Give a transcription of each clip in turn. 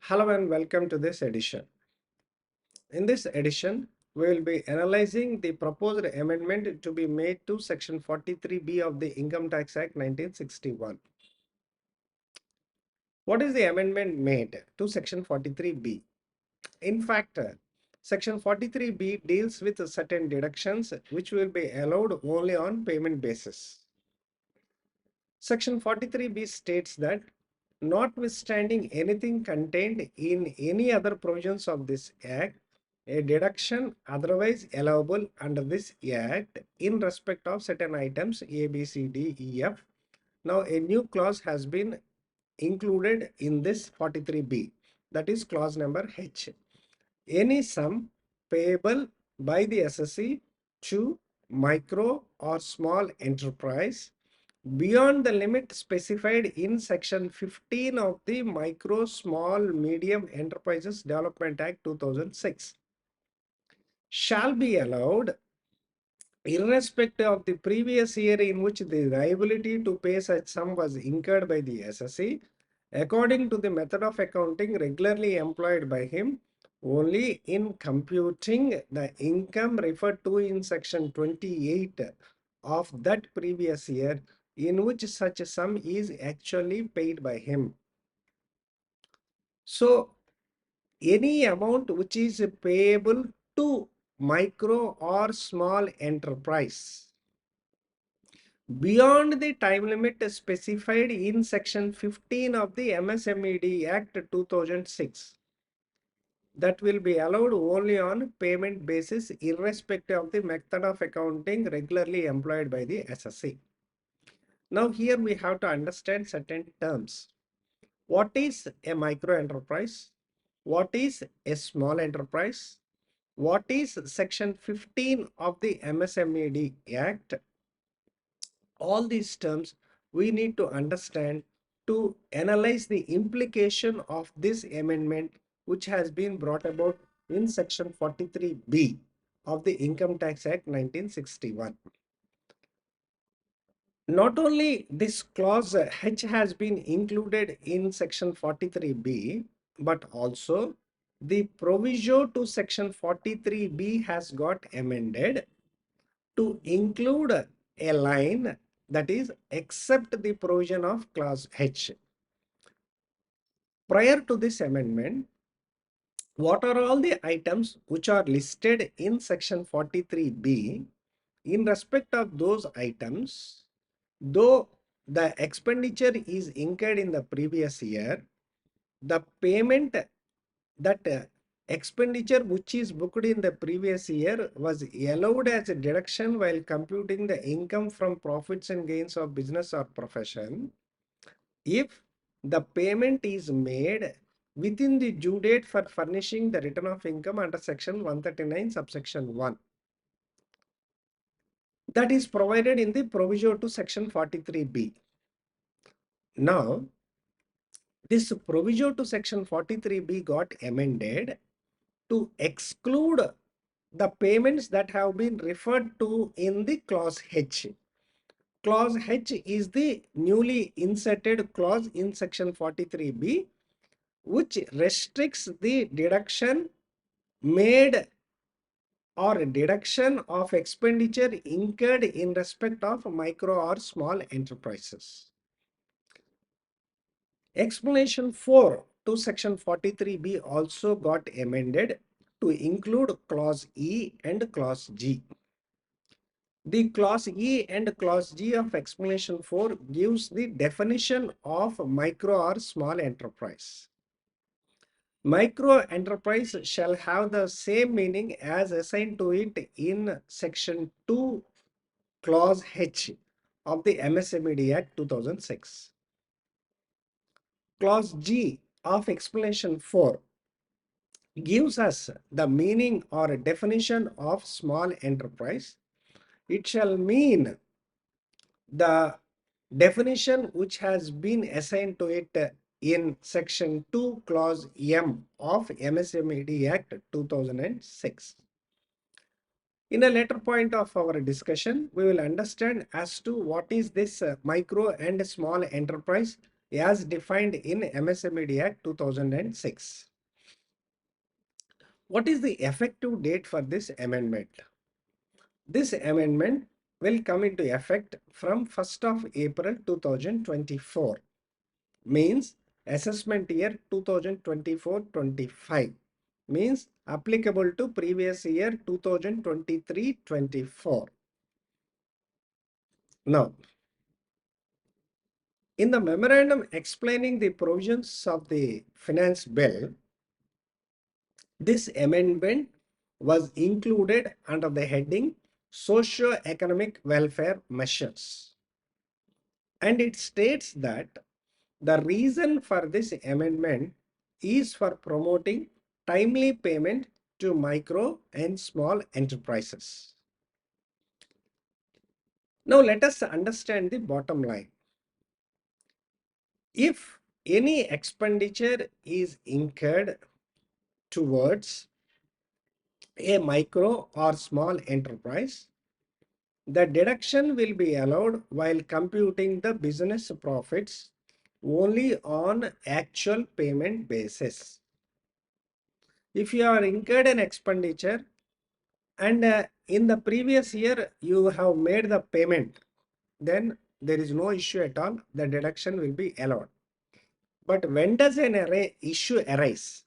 Hello and welcome to this edition. In this edition, we will be analyzing the proposed amendment to be made to Section 43B of the Income Tax Act 1961. What is the amendment made to Section 43B? In fact, Section 43B deals with certain deductions which will be allowed only on payment basis. Section 43B states that notwithstanding anything contained in any other provisions of this Act, a deduction otherwise allowable under this Act in respect of certain items A, B, C, D, E, F. Now, a new clause has been included in this 43B, that is clause number H. Any sum payable by the assessee to micro or small enterprise beyond the limit specified in section 15 of the Micro, Small, Medium Enterprises Development Act 2006 shall be allowed irrespective of the previous year in which the liability to pay such sum was incurred by the assessee, according to the method of accounting regularly employed by him, only in computing the income referred to in section 28 of that previous year in which such a sum is actually paid by him. So, any amount which is payable to micro or small enterprise beyond the time limit specified in section 15 of the MSMED Act 2006, that will be allowed only on payment basis irrespective of the method of accounting regularly employed by the SSC. Now here we have to understand certain terms. What is a micro enterprise? What is a small enterprise? What is section 15 of the MSMED Act? All these terms we need to understand to analyze the implication of this amendment which has been brought about in section 43B of the Income Tax Act 1961. Not only this clause H has been included in section 43B, but also the proviso to section 43B has got amended to include a line that is except the provision of clause H. Prior to this amendment, what are all the items which are listed in section 43B? In respect of those items, though the expenditure is incurred in the previous year, the payment that expenditure which is booked in the previous year was allowed as a deduction while computing the income from profits and gains of business or profession if the payment is made within the due date for furnishing the return of income under section 139 subsection 1, that is provided in the proviso to section 43B. Now this proviso to section 43B got amended to exclude the payments that have been referred to in the clause H. Clause H is the newly inserted clause in section 43B, which restricts the deduction made or deduction of expenditure incurred in respect of micro or small enterprises. Explanation 4 to section 43B also got amended to include clause E and clause G. The clause E and clause G of explanation 4 gives the definition of micro or small enterprise. Micro enterprise shall have the same meaning as assigned to it in section 2 clause H of the MSMED Act 2006. Clause G of explanation 4 gives us the meaning or definition of small enterprise. It shall mean the definition which has been assigned to it in section 2 clause M of MSMED Act 2006. In a later point of our discussion, we will understand as to what is this micro and small enterprise as defined in MSMED Act 2006. What is the effective date for this amendment? This amendment will come into effect from 1st of April 2024, means assessment year 2024-25, means applicable to previous year 2023-24. Now, in the memorandum explaining the provisions of the finance bill, this amendment was included under the heading Socio-Economic Welfare Measures. And it states that the reason for this amendment is for promoting timely payment to micro and small enterprises. Now let us understand the bottom line. If any expenditure is incurred towards a micro or small enterprise, the deduction will be allowed while computing the business profits only on actual payment basis. If you are incurred an expenditure and in the previous year you have made the payment, then there is no issue at all. The deduction will be allowed. But when does an issue arise?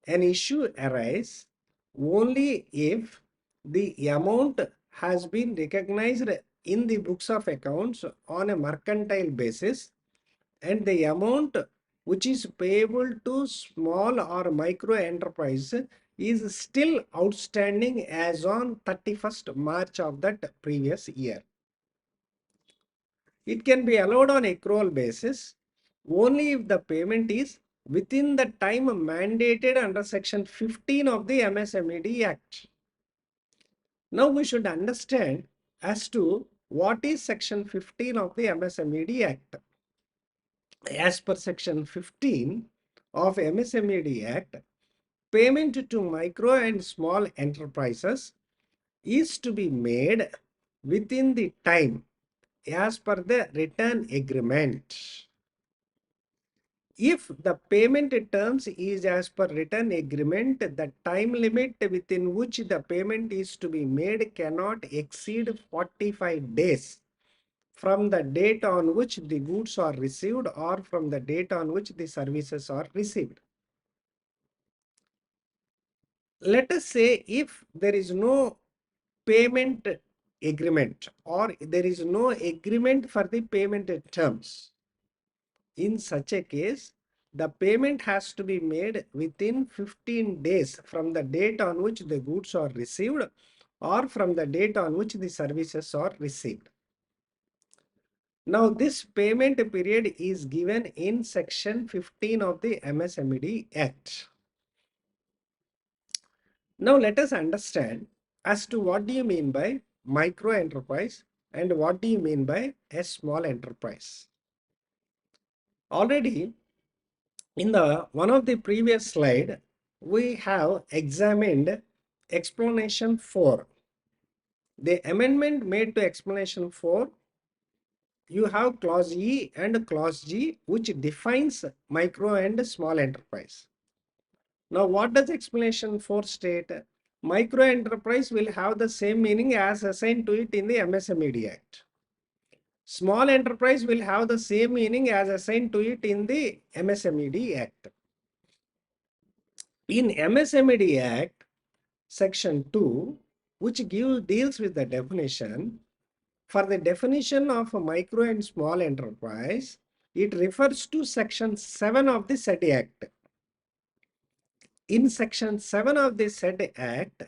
An issue arises only if the amount has been recognized in the books of accounts on a mercantile basis and the amount which is payable to small or micro enterprise is still outstanding as on 31st March of that previous year. It can be allowed on accrual basis only if the payment is within the time mandated under section 15 of the MSMED Act. Now we should understand as to what is section 15 of the MSMED Act. As per section 15 of MSMED Act, payment to micro and small enterprises is to be made within the time as per the return agreement. If the payment terms is as per written agreement, the time limit within which the payment is to be made cannot exceed 45 days from the date on which the goods are received or from the date on which the services are received. Let us say if there is no payment agreement or there is no agreement for the payment terms. In such a case, the payment has to be made within 15 days from the date on which the goods are received or from the date on which the services are received. Now, this payment period is given in section 15 of the MSMED Act. Now, let us understand as to what do you mean by micro enterprise and what do you mean by a small enterprise. Already in the one of the previous slide, we have examined explanation 4. The amendment made to explanation 4, you have clause E and clause G which defines micro and small enterprise. Now what does explanation 4 state? Micro enterprise will have the same meaning as assigned to it in the MSMED Act. Small enterprise will have the same meaning as assigned to it in the MSMED Act. In MSMED Act, section 2, which deals with the definition, for the definition of a micro and small enterprise, it refers to section 7 of the said Act. In section 7 of the said Act,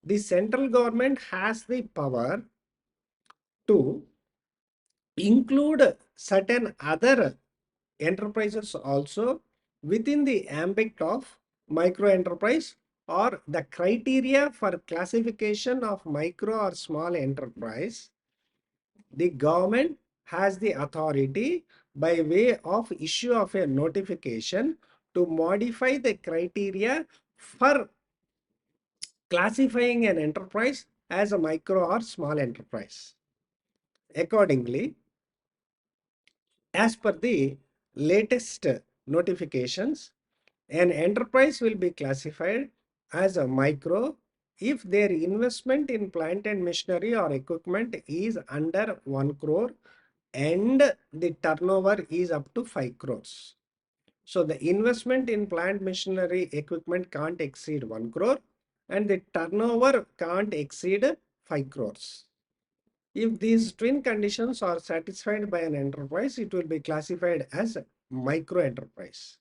the central government has the power to include certain other enterprises also within the ambit of micro enterprise, or the criteria for classification of micro or small enterprise. The government has the authority by way of issue of a notification to modify the criteria for classifying an enterprise as a micro or small enterprise. Accordingly, As per the latest notifications, an enterprise will be classified as a micro if their investment in plant and machinery or equipment is under 1 crore and the turnover is up to 5 crores. So the investment in plant machinery equipment can't exceed 1 crore and the turnover can't exceed 5 crores. If these twin conditions are satisfied by an enterprise, it will be classified as a micro enterprise.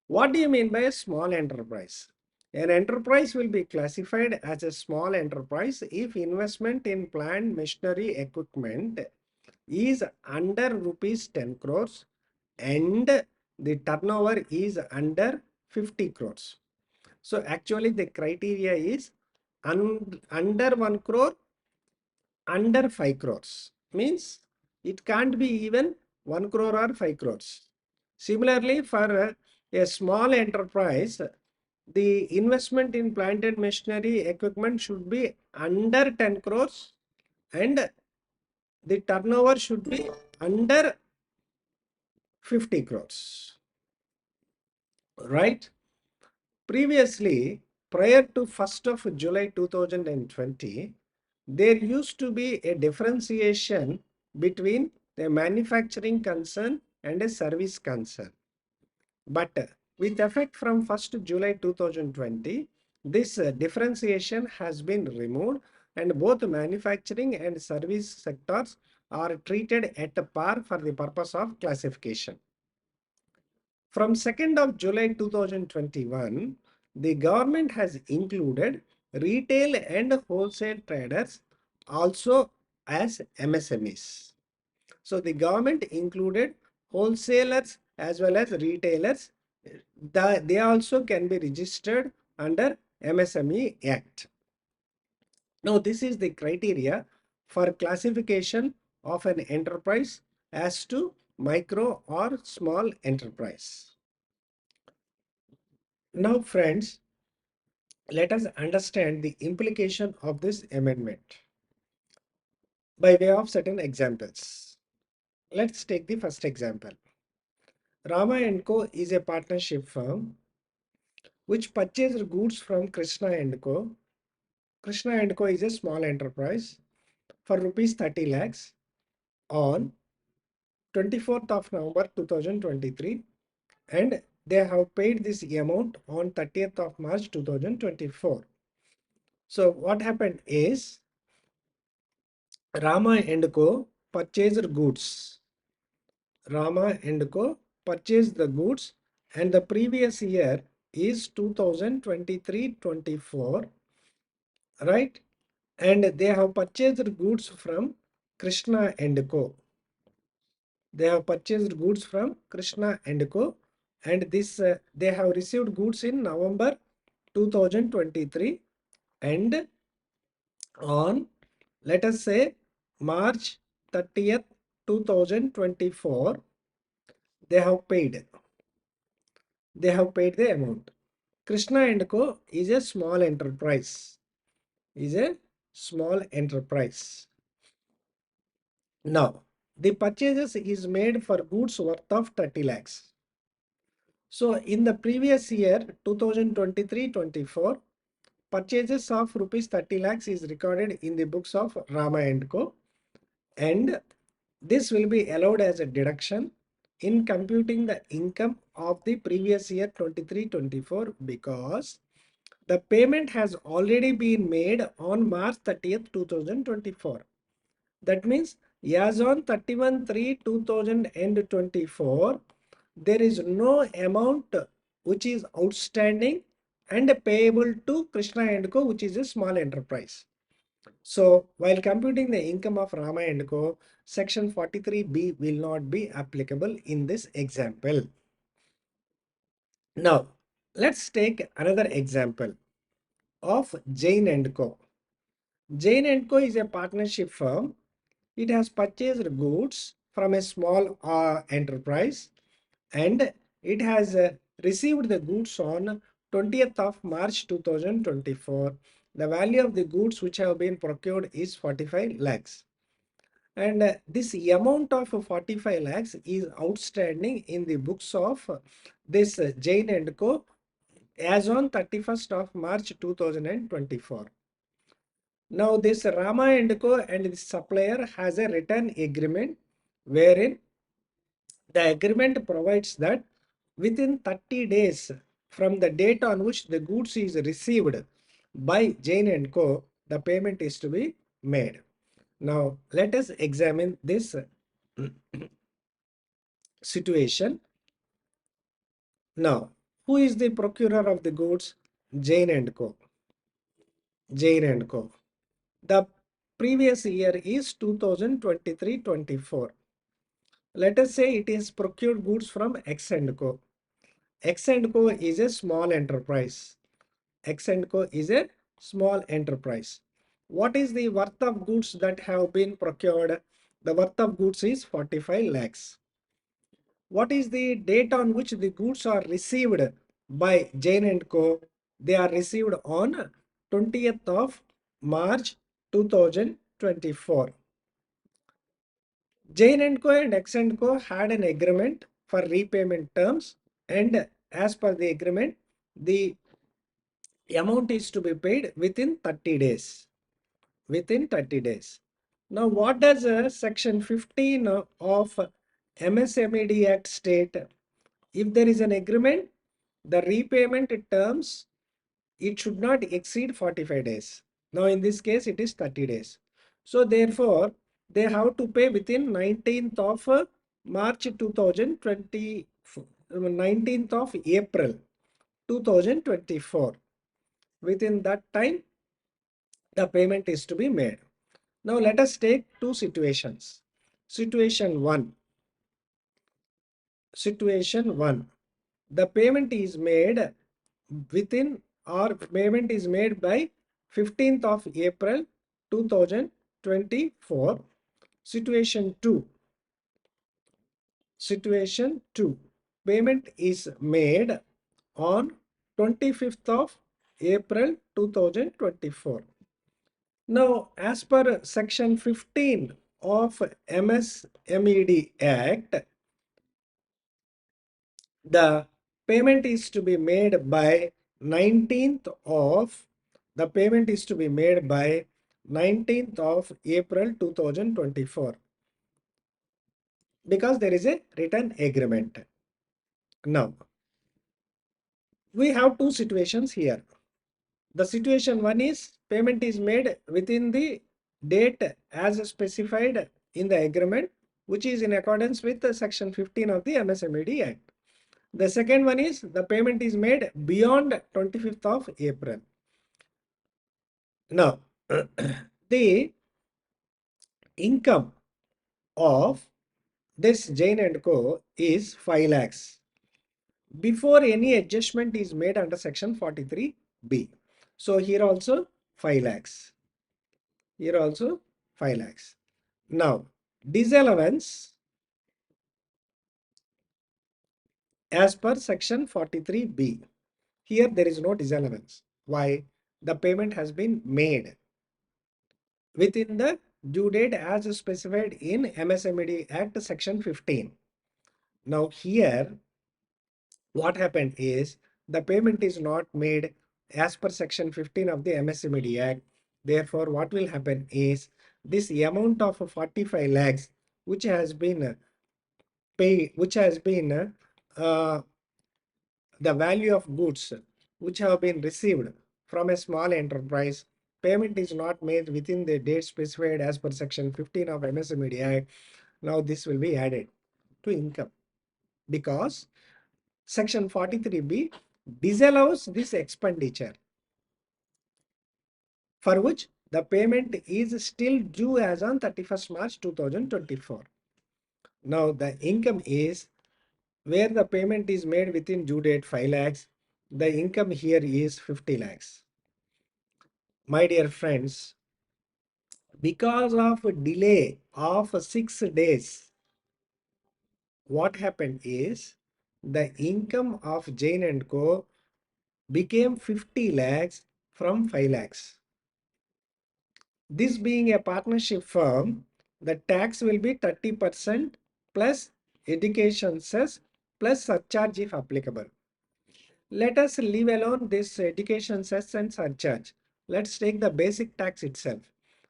What do you mean by a small enterprise? An enterprise will be classified as a small enterprise if investment in plant machinery equipment is under rupees 10 crores and the turnover is under 50 crores. So actually the criteria is under 1 crore, under 5 crores. Means it can't be even 1 crore or 5 crores. Similarly, for a small enterprise, the investment in plant and machinery equipment should be under 10 crores and the turnover should be under 50 crores. Right? Previously, prior to 1st of July 2020, there used to be a differentiation between a manufacturing concern and a service concern. But with effect from 1st July 2020, this differentiation has been removed and both manufacturing and service sectors are treated at a par for the purpose of classification. From 2nd of July 2021, the government has included retail and wholesale traders also as MSMEs. So the government included wholesalers as well as retailers. They also can be registered under MSME Act. Now, this is the criteria for classification of an enterprise as to micro or small enterprise. Now, friends, let us understand the implication of this amendment by way of certain examples. Let's take the first example. Rama & Co. is a partnership firm which purchased goods from Krishna & Co. Krishna & Co. is a small enterprise for rupees 30 lakhs on 24th of November 2023 and they have paid this amount on 30th of March 2024. So what happened is Rama & Co. purchased goods. Rama & Co. purchased the goods and the previous year is 2023-24, right? And they have purchased goods from Krishna & Co. They have purchased goods from Krishna & Co. And this they have received goods in November 2023 and on, let us say, March 30th 2024 they have paid the amount. Krishna & Co. is a small enterprise. Now, the purchases is made for goods worth of 30 lakhs. So, in the previous year, 2023-24, purchases of rupees 30 lakhs is recorded in the books of Rama & Co. And this will be allowed as a deduction in computing the income of the previous year 23-24 because the payment has already been made on March 30th, 2024. That means as on 31/3/2024, there is no amount which is outstanding and payable to Krishna & Co., which is a small enterprise. So while computing the income of Rama & Co., section 43B will not be applicable in this example. Now, let's take another example of Jain & Co. Jain & Co. is a partnership firm. It has purchased goods from a small enterprise and it has received the goods on 20th of March 2024. The value of the goods which have been procured is 45 lakhs. And this amount of 45 lakhs is outstanding in the books of this Jain and Co. as on 31st of March 2024. Now this Rama and Co. and the supplier has a written agreement wherein the agreement provides that within 30 days from the date on which the goods is received by Jain and Co., the payment is to be made. Now let us examine this situation. Now, who is the procurer of the goods? Jain and Co. Jain and Co. The previous year is 2023-24. Let us say it is procured goods from X and Co. X and Co is a small enterprise. X and Co is a small enterprise. What is the worth of goods that have been procured? The worth of goods is 45 lakhs. What is the date on which the goods are received by Jain and Co? They are received on 20th of March 2024. Jain and Co and X and Co had an agreement for repayment terms, and as per the agreement, the amount is to be paid within 30 days. Within 30 days. Now, what does section 15 of MSMED Act state? If there is an agreement, the repayment terms, it should not exceed 45 days. Now, in this case, it is 30 days. So, therefore, they have to pay within 19th of March 2020, 19th of April 2024. Within that time, the payment is to be made. Now, let us take two situations. Situation 1. Situation 1. The payment is made within, or payment is made by 15th of April 2024. Situation 2. Situation 2. Payment is made on 25th of April 2024. Now, as per section 15 of MSMED Act, the payment is to be made by 19th of the payment is to be made by 19th of April 2024 because there is a written agreement. Now, we have two situations here. The situation 1 is payment is made within the date as specified in the agreement, which is in accordance with the section 15 of the MSMED Act. The second one is the payment is made beyond 25th of April. Now, the income of this Jain and Co is 5 lakhs before any adjustment is made under section 43B. So here also 5 lakhs. Here also 5 lakhs. Now, disallowance as per section 43B. Here there is no disallowance. Why? The payment has been made within the due date as specified in MSMED Act section 15. Now here what happened is the payment is not made as per section 15 of the MSMED Act. Therefore, what will happen is this amount of 45 lakhs which has been paid, which has been the value of goods which have been received from a small enterprise, payment is not made within the date specified as per section 15 of MSMED Act. Now this will be added to income because section 43B disallows this expenditure for which the payment is still due as on 31st March 2024. Now the income is where the payment is made within due date 5 lakhs, the income here is 50 lakhs. My dear friends, because of a delay of 6 days, what happened is the income of Jain and Co became 50 lakhs from 5 lakhs. This being a partnership firm, The tax will be 30% plus education cess plus surcharge if applicable. Let us leave alone this education cess and surcharge. Let's take the basic tax itself.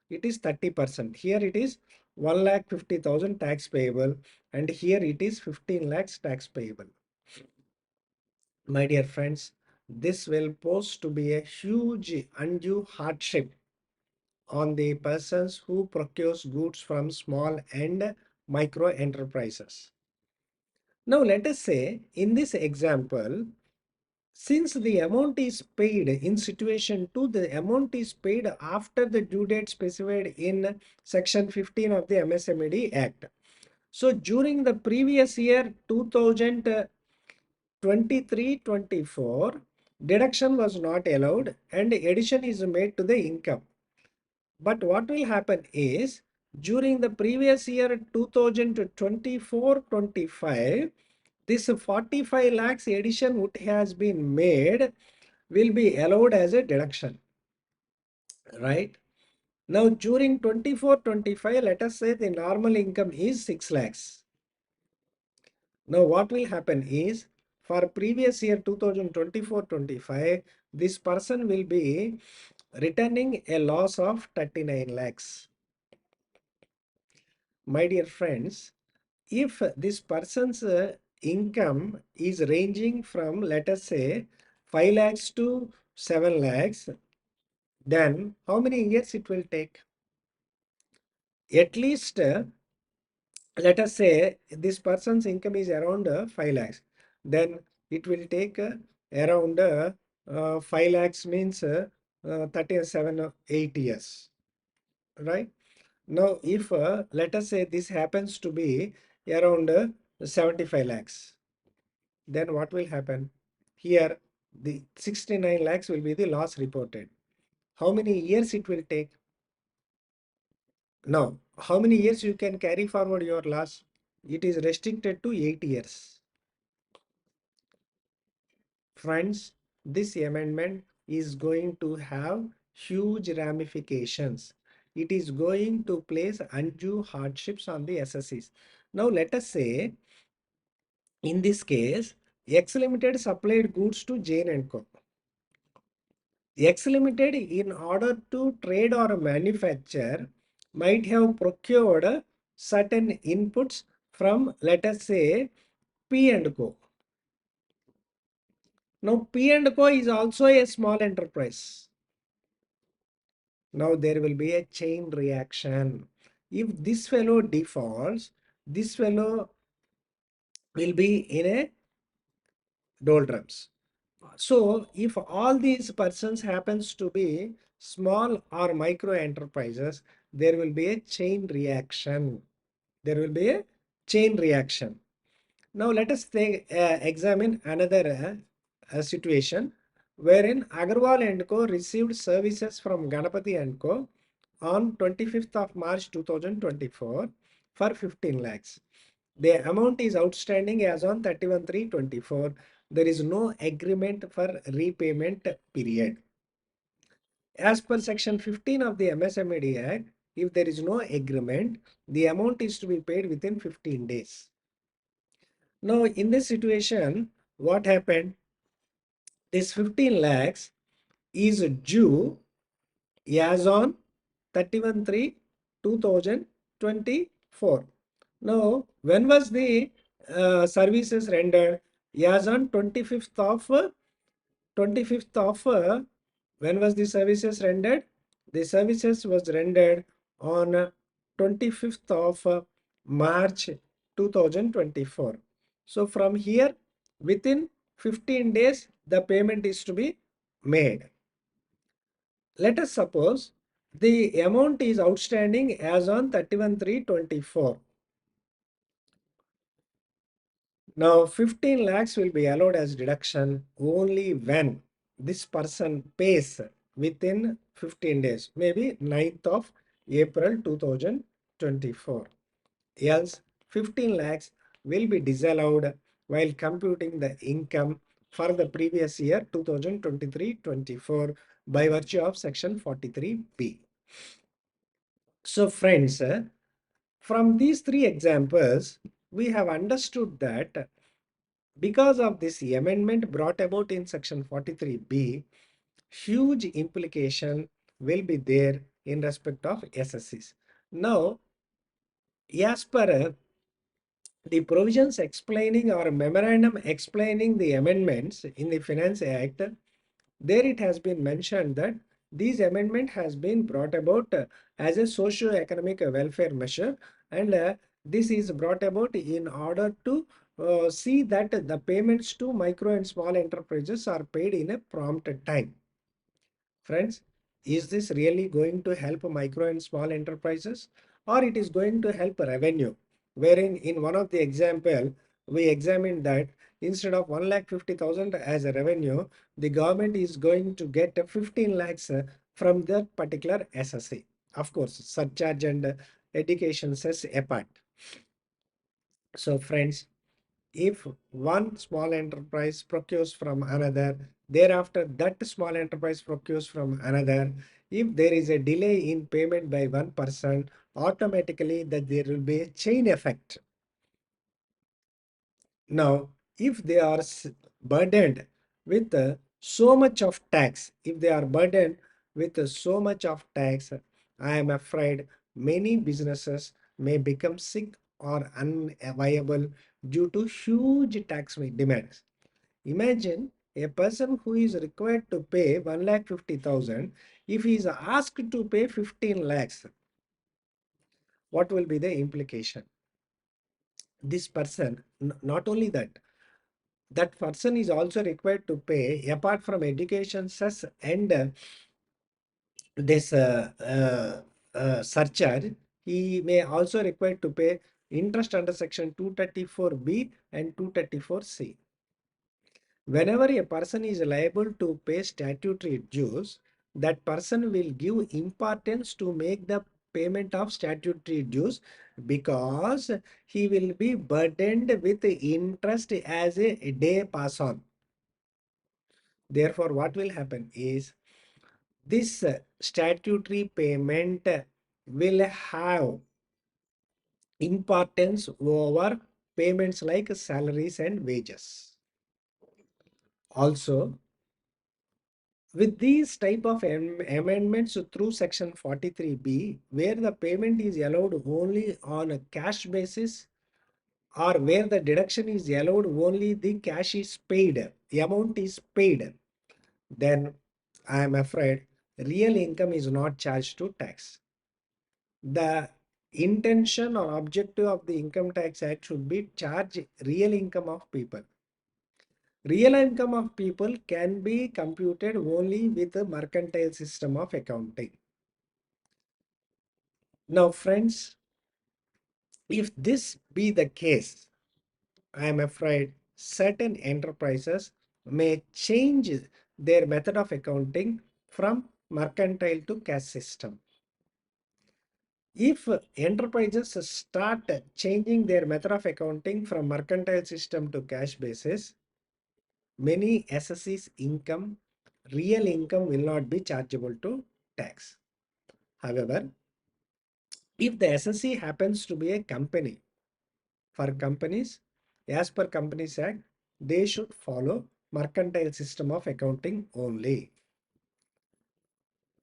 It is 30%. Here it is 1,50,000 tax payable, and here it is 15 lakhs tax payable. My dear friends, this will pose to be a huge undue hardship on the persons who procures goods from small and micro enterprises. Now let us say in this example, since the amount is paid in situation 2, the amount is paid after the due date specified in section 15 of the MSMED Act. So during the previous year 2023-24, deduction was not allowed and addition is made to the income. But what will happen is during the previous year 2024-25, this 45 lakhs addition which has been made will be allowed as a deduction, right? Now during 24-25, let us say the normal income is 6 lakhs. Now what will happen is for previous year 2024-25, this person will be returning a loss of 39 lakhs. My dear friends, if this person's income is ranging from, let us say, 5 lakhs to 7 lakhs, then how many years it will take? At least, let us say this person's income is around 5 lakhs, then it will take around 5 lakhs means 37 or 8 years, right? Now, if let us say this happens to be around 75 lakhs, then what will happen? Here, the 69 lakhs will be the loss reported. How many years it will take? Now, how many years you can carry forward your loss? It is restricted to 8 years. Friends, this amendment is going to have huge ramifications. It is going to place undue hardships on the SSEs. Now, let us say in this case, X Limited supplied goods to Jane & Co. X Limited, in order to trade or manufacture, might have procured certain inputs from, let us say, P& Co. Now, P& Co is also a small enterprise. Now, there will be a chain reaction. If this fellow defaults, this fellow will be in a doldrums. So if all these persons happens to be small or micro enterprises, there will be a chain reaction. There will be a chain reaction. Now let us examine another situation wherein Agarwal and Co received services from Ganapati and Co on 25th of March 2024 for 15 lakhs. The amount is outstanding as on 31/3/24. There is no agreement for repayment period. As per section 15 of the MSMED Act, if there is no agreement, the amount is to be paid within 15 days. Now, in this situation, what happened? This 15 lakhs is due as on 31/3/2024. Now, when was the services rendered? As on 25th of when was the services rendered? The services was rendered on 25th of March 2024. So from here, within 15 days, the payment is to be made. Let us suppose the amount is outstanding as on 31/3/24. Now 15 lakhs will be allowed as deduction only when this person pays within 15 days, maybe 9th of April 2024. Else 15 lakhs will be disallowed while computing the income for the previous year 2023-24 by virtue of section 43B. So friends, From these three examples, we have understood that because of this amendment brought about in section 43B, huge implication will be there in respect of SSCs. Now, as per the provisions explaining or memorandum explaining the amendments in the Finance Act, there it has been mentioned that this amendment has been brought about as a socio-economic welfare measure, and this is brought about in order to see that the payments to micro and small enterprises are paid in a prompt time. Friends, is this really going to help micro and small enterprises, or it is going to help revenue? Wherein in one of the example, we examined that instead of 1,50,000 as a revenue, the government is going to get 15 lakhs from that particular SSC. Of course, surcharge and education cess apart. So friends, if one small enterprise procures from another, thereafter that small enterprise procures from another, if there is a delay in payment by one person, automatically that there will be a chain effect. Now, if they are burdened with so much of tax, if they are burdened with so much of tax, I am afraid many businesses may become sick or unviable due to huge tax demands. Imagine a person who is required to pay 1,50,000, if he is asked to pay 15 lakhs, what will be the implication? This person, not only that, that person is also required to pay, apart from education cess and this surcharge, he may also required to pay interest under section 234B and 234C. Whenever a person is liable to pay statutory dues, that person will give importance to make the payment of statutory dues, because he will be burdened with interest as a day pass on. Therefore, what will happen is this statutory payment will have importance over payments like salaries and wages. Also, with these type of amendments through section 43B, where the payment is allowed only on a cash basis, or where the deduction is allowed only the cash is paid, the amount is paid, then I am afraid real income is not charged to tax. The intention or objective of the Income Tax Act should be charge real income of people. Real income of people can be computed only with the mercantile system of accounting. Now, friends, if this be the case, I am afraid certain enterprises may change their method of accounting from mercantile to cash system. If enterprises start changing their method of accounting from mercantile system to cash basis, many SSC's income, real income will not be chargeable to tax. However, if the SSC happens to be a company, for companies, as per Companies Act, they should follow mercantile system of accounting only.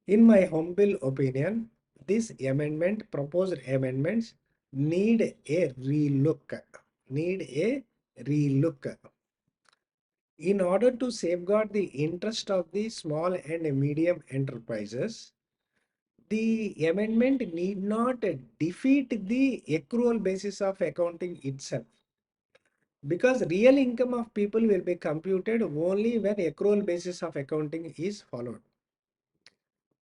In my humble opinion, this amendment, proposed amendments need a relook. Need a relook. In order to safeguard the interest of the small and medium enterprises, the amendment need not defeat the accrual basis of accounting itself, because real income of people will be computed only when accrual basis of accounting is followed.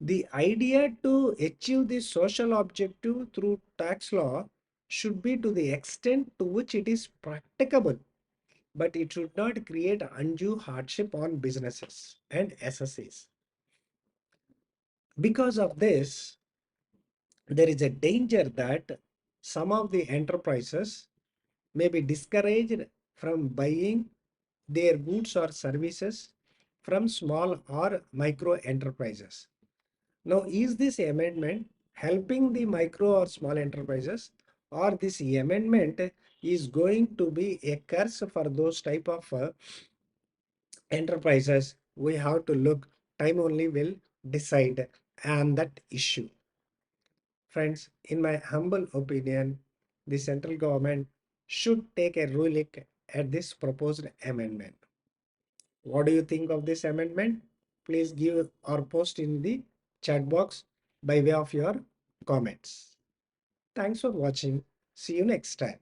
The idea to achieve the social objective through tax law should be to the extent to which it is practicable, but it should not create undue hardship on businesses and SSAs. Because of this, there is a danger that some of the enterprises may be discouraged from buying their goods or services from small or micro enterprises. Now, is this amendment helping the micro or small enterprises, or this amendment is going to be a curse for those type of enterprises. We have to look, time only will decide on that issue. Friends, in my humble opinion, the central government should take a ruling at this proposed amendment. What do you think of this amendment? Please give or post in the chat box by way of your comments. Thanks for watching. See you next time.